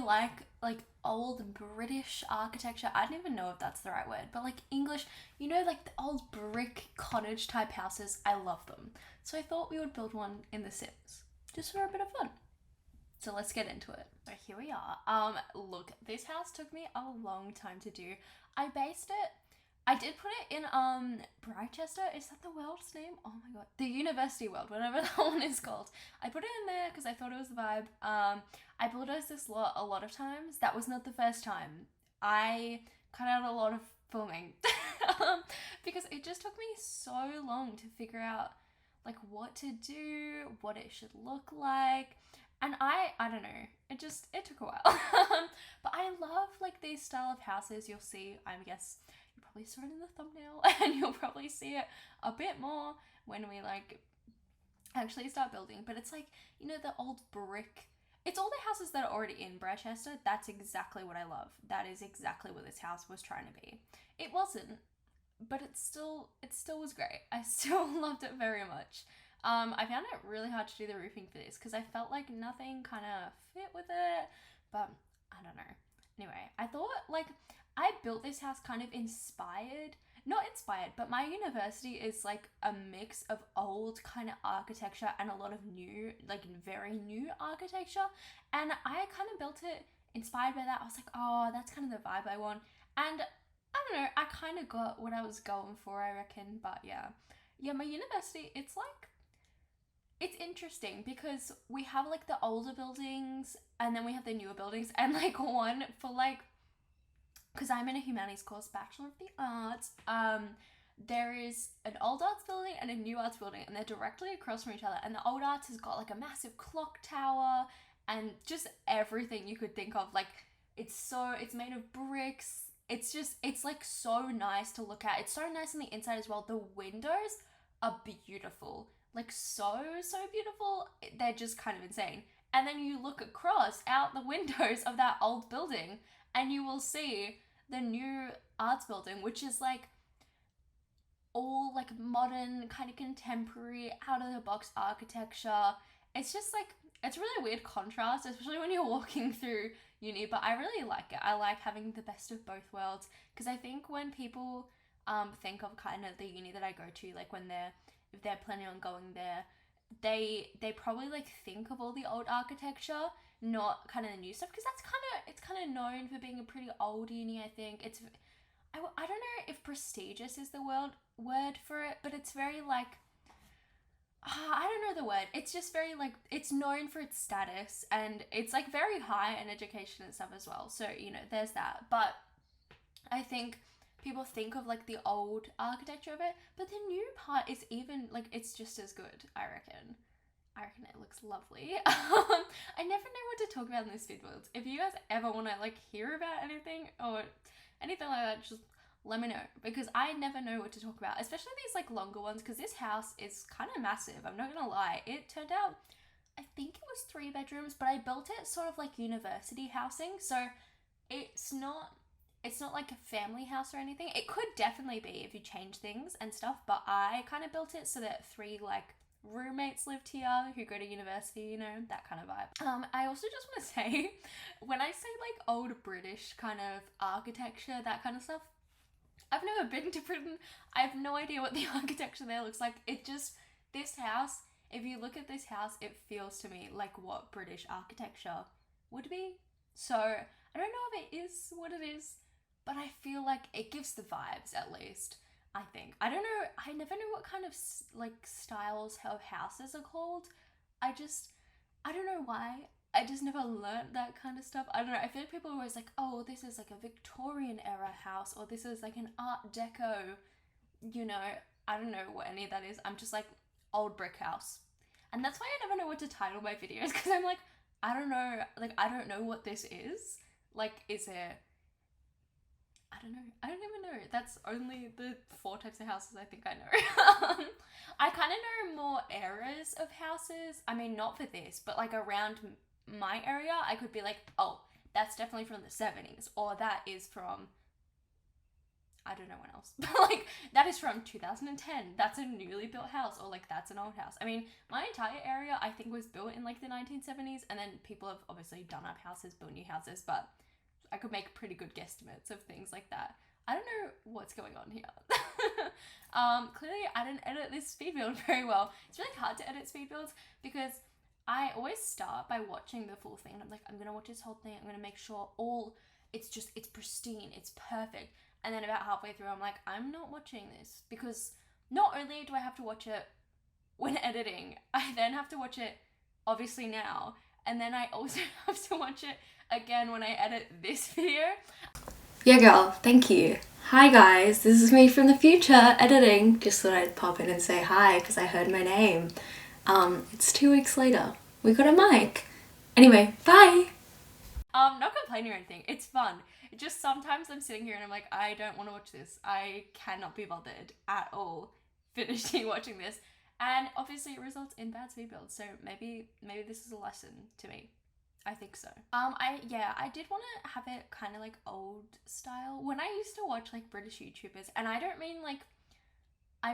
like old British architecture, I don't even know if that's the right word, but like English, you know, like the old brick cottage type houses, I love them. So I thought we would build one in The Sims, just for a bit of fun. So let's get into it. So here we are. Look, this house took me a long time to do. I based it. I did put it in Britechester. Is that the world's name? Oh my god, the University World, whatever that one is called. I put it in there because I thought it was the vibe. I bulldozed this lot a lot of times. That was not the first time. I cut out a lot of filming because it just took me so long to figure out like what to do, what it should look like. And I don't know, it took a while. But I love like these style of houses. You'll see, I guess you probably saw it in the thumbnail and you'll probably see it a bit more when we like actually start building. But it's like, you know, the old brick, it's all the houses that are already in Britechester. That's exactly what I love. That is exactly what this house was trying to be. It wasn't, but it still was great. I still loved it very much. I found it really hard to do the roofing for this because I felt like nothing kind of fit with it, but I don't know. Anyway, I thought like I built this house kind of not inspired, but my university is like a mix of old kind of architecture and a lot of new, like very new architecture. And I kind of built it inspired by that. I was like, oh, that's kind of the vibe I want. And I don't know, I kind of got what I was going for, I reckon. But yeah. Yeah, my university, it's interesting because we have like the older buildings and then we have the newer buildings and like one for like because I'm in a humanities course, Bachelor of the Arts. There is an old arts building and a new arts building, and they're directly across from each other. And the old arts has got like a massive clock tower and just everything you could think of. Like it's made of bricks. It's like so nice to look at. It's so nice on the inside as well. The windows are beautiful, like so beautiful. They're just kind of insane. And then you look across out the windows of that old building and you will see the new arts building, which is like all like modern, kind of contemporary, out of the box architecture. It's just like, it's really weird contrast, especially when you're walking through uni, but I really like it. I like having the best of both worlds because I think when people think of kind of the uni that I go to, like when if they're planning on going there, they probably like think of all the old architecture, not kind of the new stuff, because it's kind of known for being a pretty old uni. I think I don't know if prestigious is the word for it, but it's very like I don't know the word. It's just very like, it's known for its status and it's like very high in education and stuff as well. So, you know, there's that. But I think people think of like the old architecture of it, but the new part is even like, it's just as good, I reckon. I reckon it looks lovely. I never know what to talk about in this vid world. If you guys ever want to like hear about anything or anything like that, just let me know, because I never know what to talk about, especially these like longer ones, because this house is kind of massive. I'm not gonna lie. It turned out, I think it was 3 bedrooms, but I built it sort of like university housing, so it's not like a family house or anything. It could definitely be if you change things and stuff, but I kind of built it so that 3 like roommates lived here who go to university, you know, that kind of vibe. I also just want to say, when I say like old British kind of architecture, that kind of stuff, I've never been to Britain. I have no idea what the architecture there looks like. This house, if you look at this house, it feels to me like what British architecture would be. So I don't know if it is what it is, but I feel like it gives the vibes, at least, I think. I don't know. I never know what kind of like styles of houses are called. I don't know why. I just never learned that kind of stuff. I don't know. I feel like people are always like, oh, this is like a Victorian era house, or this is like an Art Deco, you know. I don't know what any of that is. I'm just like, old brick house. And that's why I never know what to title my videos, because I'm like, I don't know. Like, I don't know what this is. Like, is it... I don't know. I don't even know. That's only the 4 types of houses I think I know. I kind of know more eras of houses. I mean, not for this, but like around my area, I could be like, oh, that's definitely from the 70s, or that is from, I don't know when else. But like, that is from 2010. That's a newly built house, or like that's an old house. I mean, my entire area I think was built in like the 1970s, and then people have obviously done up houses, built new houses, but I could make pretty good guesstimates of things like that. I don't know what's going on here. Clearly I didn't edit this speed build very well. It's really hard to edit speed builds because I always start by watching the full thing. I'm like, I'm gonna watch this whole thing. I'm gonna make sure it's pristine, it's perfect. And then about halfway through, I'm like, I'm not watching this, because not only do I have to watch it when editing, I then have to watch it obviously now, and then I also have to watch it again when I edit this video. Yeah, girl, thank you. Hi guys, this is me from the future editing. Just thought I'd pop in and say hi because I heard my name. It's 2 weeks later. We got a mic. Anyway, bye. Not complaining or anything. It's fun. It just sometimes I'm sitting here and I'm like, I don't want to watch this. I cannot be bothered at all finishing watching this. And obviously it results in bad speed builds. So maybe this is a lesson to me. I think so. I did want to have it kind of like old style. When I used to watch like British YouTubers, and I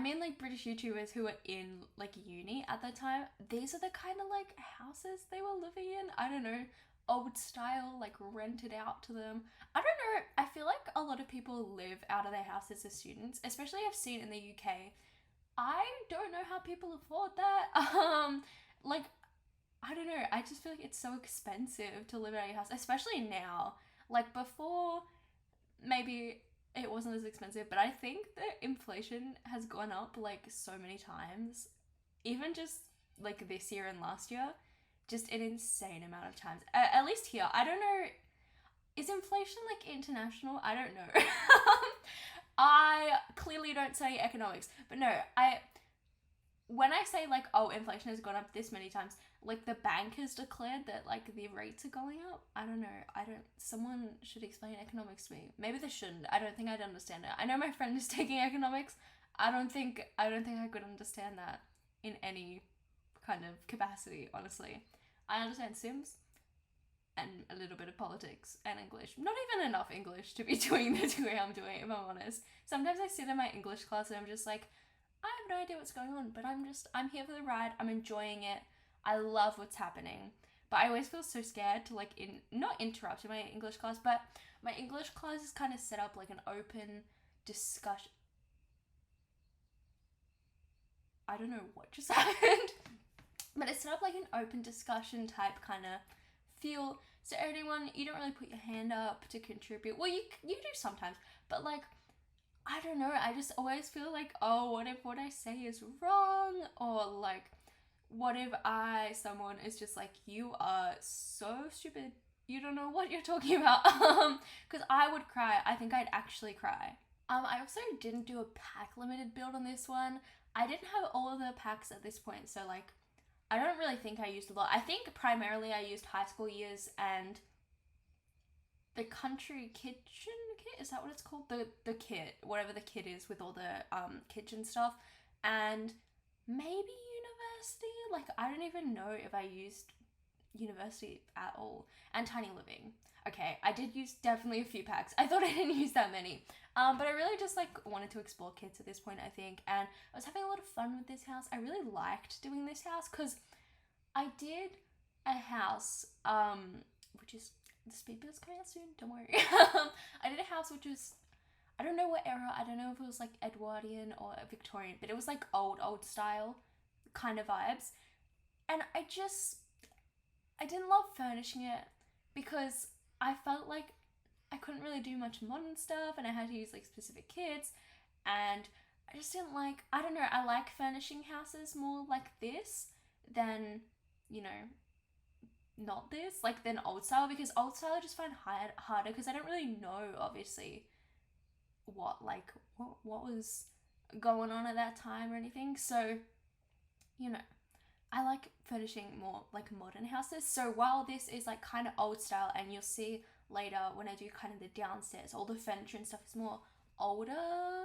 mean like British YouTubers who were in like uni at the time, these are the kind of like houses they were living in. I don't know, old style, like rented out to them. I don't know, I feel like a lot of people live out of their houses as students, especially I've seen in the UK. I don't know how people afford that. Like, I don't know, I just feel like it's so expensive to live out of your house, especially now. Like before, maybe it wasn't as expensive, but I think that inflation has gone up like so many times, even just like this year and last year, just an insane amount of times. At least here, I don't know, is inflation like international? I don't know. I clearly don't study economics, but no, when I say like, oh, inflation has gone up this many times, like the bank has declared that like the rates are going up. I don't know. Someone should explain economics to me. Maybe they shouldn't. I don't think I'd understand it. I know my friend is taking economics. I don't think I could understand that in any kind of capacity, honestly. I understand Sims and a little bit of politics and English. Not even enough English to be doing the degree I'm doing, if I'm honest. Sometimes I sit in my English class and I'm just like, I have no idea what's going on, but I'm here for the ride. I'm enjoying it. I love what's happening. But I always feel so scared to like not interrupt in my English class, but my English class is kind of set up like an open discussion. I don't know what just happened, but it's set up like an open discussion type kind of feel. So anyone, you don't really put your hand up to contribute. Well, you do sometimes, but like, I don't know, I just always feel like, oh, what if what I say is wrong? Or like, what if someone is just like, you are so stupid, you don't know what you're talking about. Because I would cry. I think I'd actually cry. I also didn't do a pack limited build on this one. I didn't have all of the packs at this point, so like, I don't really think I used a lot. I think primarily I used high school years and the country kitchen kit, is that what it's called? The kit, whatever the kit is with all the kitchen stuff, and maybe university. Like, I don't even know if I used university at all. And tiny living. Okay, I did use definitely a few packs. I thought I didn't use that many, but I really just like wanted to explore kits at this point, I think, and I was having a lot of fun with this house. I really liked doing this house because I did a house which is, the speed build's coming out soon, don't worry. I did a house which was, I don't know what era, I don't know if it was like Edwardian or Victorian, but it was like old style kind of vibes. And I didn't love furnishing it because I felt like I couldn't really do much modern stuff and I had to use like specific kits, and I just didn't like, I don't know, I like furnishing houses more like this than, you know, not this, like than old style, because old style I just find harder because I don't really know obviously what was going on at that time or anything. So, you know, I like furnishing more like modern houses. So while this is like kind of old style, and you'll see later when I do kind of the downstairs, all the furniture and stuff is more older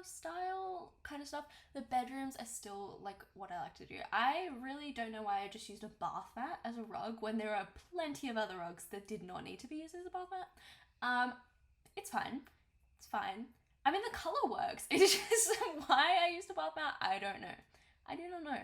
style kind of stuff, the bedrooms are still like what I like to do. I really don't know why I just used a bath mat as a rug when there are plenty of other rugs that did not need to be used as a bath mat. It's fine. I mean, the color works. It's just why I used to bath mat, I don't know. I do not know.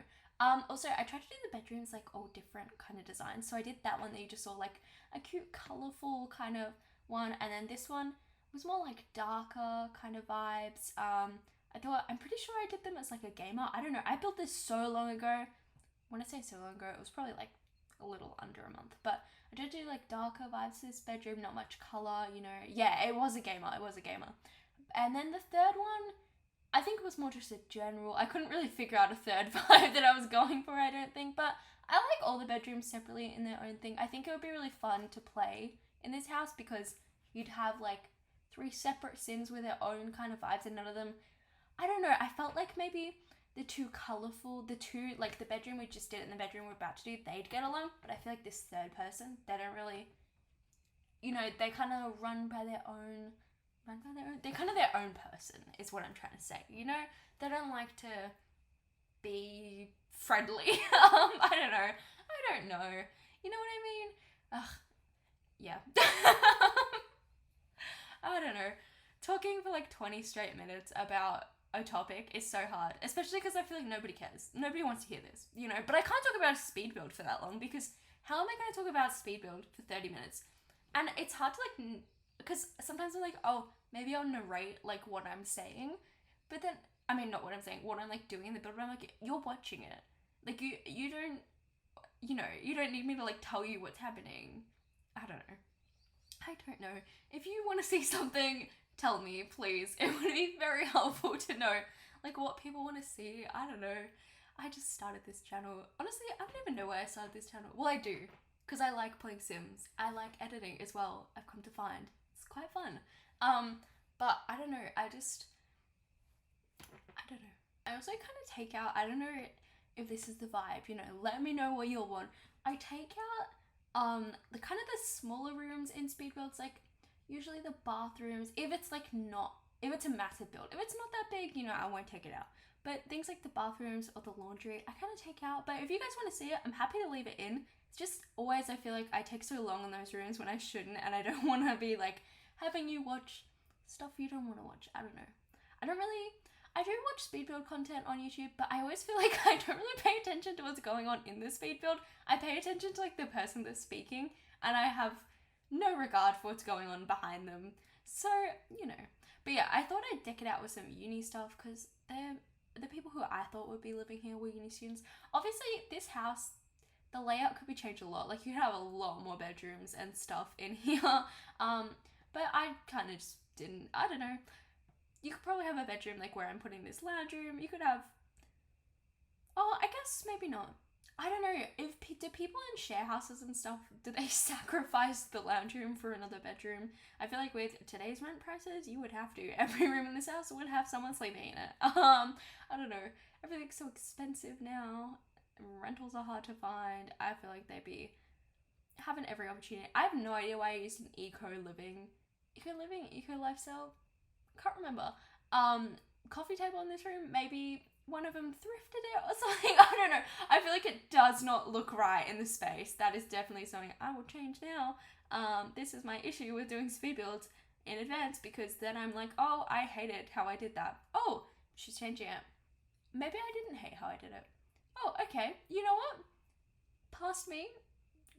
Also, I tried to do the bedrooms like all different kind of designs. So I did that one that you just saw, like a cute, colorful kind of one, and then this one was more like darker kind of vibes. I'm pretty sure I did them as like a gamer. I don't know. I built this so long ago. When I say so long ago, it was probably like a little under a month. But I did do like darker vibes to this bedroom, not much color, you know. Yeah, it was a gamer. It was a gamer. And then the third one, I think it was more just a general. I couldn't really figure out a third vibe that I was going for, I don't think. But I like all the bedrooms separately in their own thing. I think it would be really fun to play in this house because you'd have like 3 separate sims with their own kind of vibes, and none of them, I don't know, I felt like maybe the two colourful, like the bedroom we just did and the bedroom we're about to do, they'd get along. But I feel like this third person, they don't really, you know, they kind of run by their own, they're kind of their own person is what I'm trying to say, you know? They don't like to be friendly. I don't know. You know what I mean? Ugh, yeah. I don't know. Talking for like 20 straight minutes about a topic is so hard, especially because I feel like nobody cares. Nobody wants to hear this, you know? But I can't talk about a speed build for that long because how am I going to talk about a speed build for 30 minutes? And it's hard to like, because sometimes I'm like, oh, maybe I'll narrate like what I'm saying, but then, I mean, not what I'm saying, what I'm like doing in the build, but I'm like, you're watching it. Like you don't, you know, you don't need me to like tell you what's happening. I don't know. If you want to see something, tell me, please. It would be very helpful to know, like, what people want to see. I don't know. I just started this channel. Honestly, I don't even know why I started this channel. Well, I do, because I like playing Sims. I like editing as well, I've come to find. It's quite fun. But I don't know. I don't know. I also kind of take out, I don't know if this is the vibe, you know, let me know what you'll want. I take out the kind of the smaller rooms in speed builds, like usually the bathrooms, if it's a massive build. If it's not that big, you know, I won't take it out. But things like the bathrooms or the laundry, I kind of take out. But if you guys want to see it, I'm happy to leave it in. It's just always, I feel like I take so long in those rooms when I shouldn't, and I don't want to be like having you watch stuff you don't want to watch. I don't know. I do watch speed build content on YouTube, but I always feel like I don't really pay attention to what's going on in the speed build. I pay attention to like the person that's speaking, and I have no regard for what's going on behind them. So, you know. But yeah, I thought I'd deck it out with some uni stuff because the people who I thought would be living here were uni students. Obviously, this house, the layout could be changed a lot. Like, you could have a lot more bedrooms and stuff in here. But I kind of just didn't, I don't know. You could probably have a bedroom like where I'm putting this lounge room. You could have, oh, I guess maybe not. I don't know. Do people in share houses and stuff, do they sacrifice the lounge room for another bedroom? I feel like with today's rent prices, you would have to. Every room in this house would have someone sleeping in it. I don't know. Everything's so expensive now. Rentals are hard to find. I feel like they'd be having every opportunity. I have no idea why I used an eco lifestyle. Can't remember. Coffee table in this room, maybe one of them thrifted it or something. I don't know. I feel like it does not look right in the space. That is definitely something I will change now. This is my issue with doing speed builds in advance, because then I'm like, oh, I hated how I did that. Oh, she's changing it. Maybe I didn't hate how I did it. Oh, okay. You know what? Past me,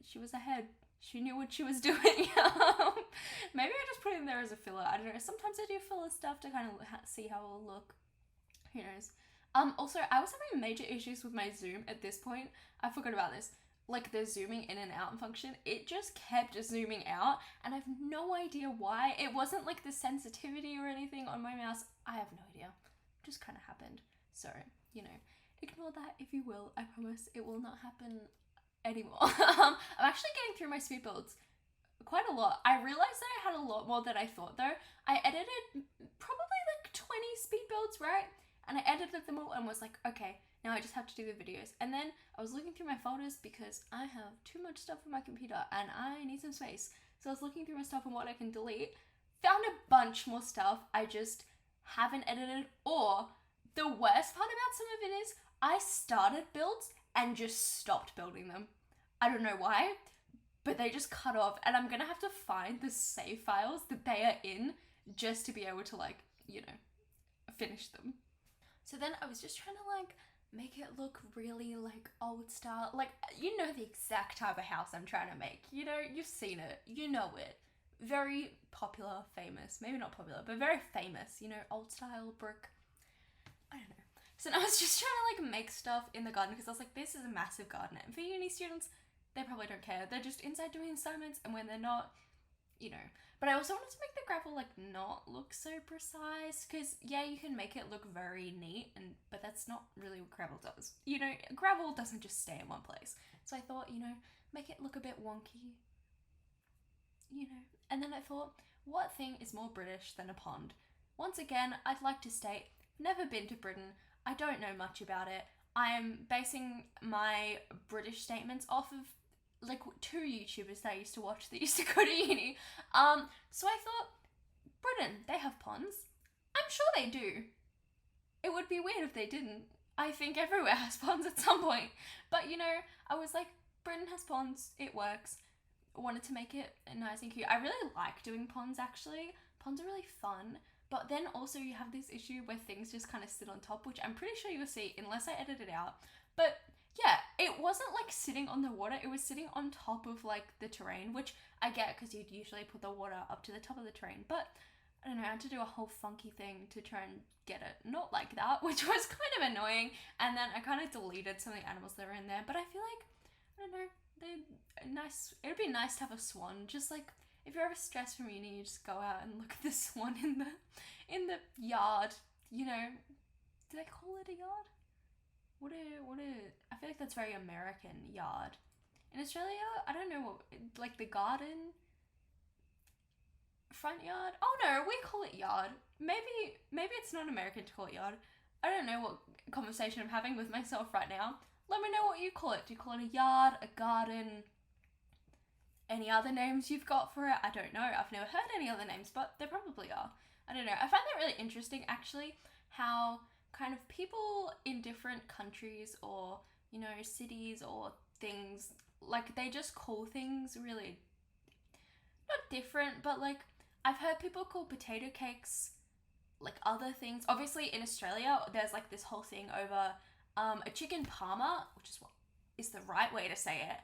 she was ahead. She knew what she was doing. Maybe I just put it in there as a filler. I don't know. Sometimes I do filler stuff to kind of see how it'll look. Who knows? Also, I was having major issues with my zoom at this point. I forgot about this. Like the zooming in and out function, it just kept zooming out, and I have no idea why. It wasn't like the sensitivity or anything on my mouse. I have no idea. It just kind of happened. So, you know, ignore that if you will. I promise it will not happen anymore. I'm actually getting through my speed builds quite a lot. I realized that I had a lot more than I thought though. I edited probably like 20 speed builds, right? And I edited them all and was like, okay, now I just have to do the videos. And then I was looking through my folders because I have too much stuff on my computer and I need some space. So I was looking through my stuff and what I can delete. Found a bunch more stuff I just haven't edited, or the worst part about some of it is I started builds and just stopped building them. I don't know why, but they just cut off, and I'm gonna have to find the save files that they are in just to be able to like you know, finish them. So then I was just trying to like make it look really like old style. Like, you know the exact type of house I'm trying to make. You know, you've seen it, you know it. Very popular, famous, maybe not popular, but very famous, you know, old style brick. I don't know. So I was just trying to like make stuff in the garden because I was like, this is a massive garden. And for uni students, they probably don't care. They're just inside doing assignments, and when they're not, you know. But I also wanted to make the gravel like not look so precise because yeah, you can make it look very neat, but that's not really what gravel does. You know, gravel doesn't just stay in one place. So I thought, you know, make it look a bit wonky, you know. And then I thought, what thing is more British than a pond? Once again, I'd like to state, never been to Britain. I don't know much about it. I am basing my British statements off of like 2 YouTubers that I used to watch that used to go to uni. So I thought, Britain, they have ponds. I'm sure they do. It would be weird if they didn't. I think everywhere has ponds at some point. But you know, I was like, Britain has ponds, it works. I wanted to make it nice and cute. I really like doing ponds actually. Ponds are really fun. But then also you have this issue where things just kind of sit on top, which I'm pretty sure you'll see unless I edit it out. But yeah, it wasn't like sitting on the water, it was sitting on top of like the terrain, which I get because you'd usually put the water up to the top of the terrain. But I don't know, I had to do a whole funky thing to try and get it not like that, which was kind of annoying. And then I kind of deleted some of the animals that were in there. But I feel like, I don't know, they're nice. It would be nice to have a swan, just like, if you're ever stressed from uni, you just go out and look at the swan in the yard, you know. Do they call it a yard? I feel like that's very American, yard. In Australia, I don't know what, like the garden, front yard. Oh no, we call it yard. Maybe it's not American to call it yard. I don't know what conversation I'm having with myself right now. Let me know what you call it. Do you call it a yard, a garden? Any other names you've got for it? I don't know. I've never heard any other names, but there probably are. I don't know. I find that really interesting, actually, how kind of people in different countries or, you know, cities or things, like, they just call things really, not different, but, like, I've heard people call potato cakes, like, other things. Obviously, in Australia, there's, like, this whole thing over a chicken parma, which is what is the right way to say it.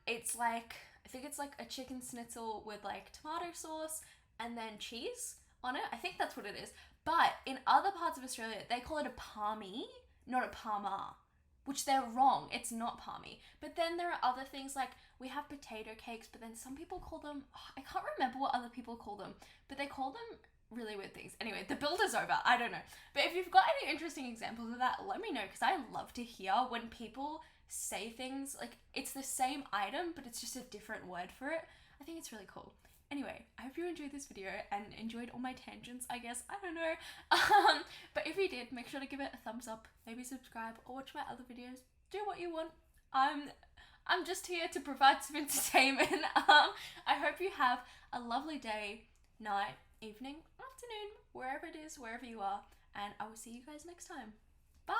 It's like, I think it's like a chicken schnitzel with like tomato sauce and then cheese on it. I think that's what it is. But in other parts of Australia, they call it a palmy, not a parma, which they're wrong. It's not palmy. But then there are other things like we have potato cakes, but then some people call them, I can't remember what other people call them, but they call them really weird things. Anyway, the build is over. I don't know. But if you've got any interesting examples of that, let me know, because I love to hear when people say things like it's the same item, but it's just a different word for it. I think it's really cool. Anyway, I hope you enjoyed this video and enjoyed all my tangents, I guess. I don't know. But if you did, make sure to give it a thumbs up, maybe subscribe, or watch my other videos. Do what you want. I'm just here to provide some entertainment. I hope you have a lovely day, night, evening, afternoon, wherever it is, wherever you are, and I will see you guys next time. Bye!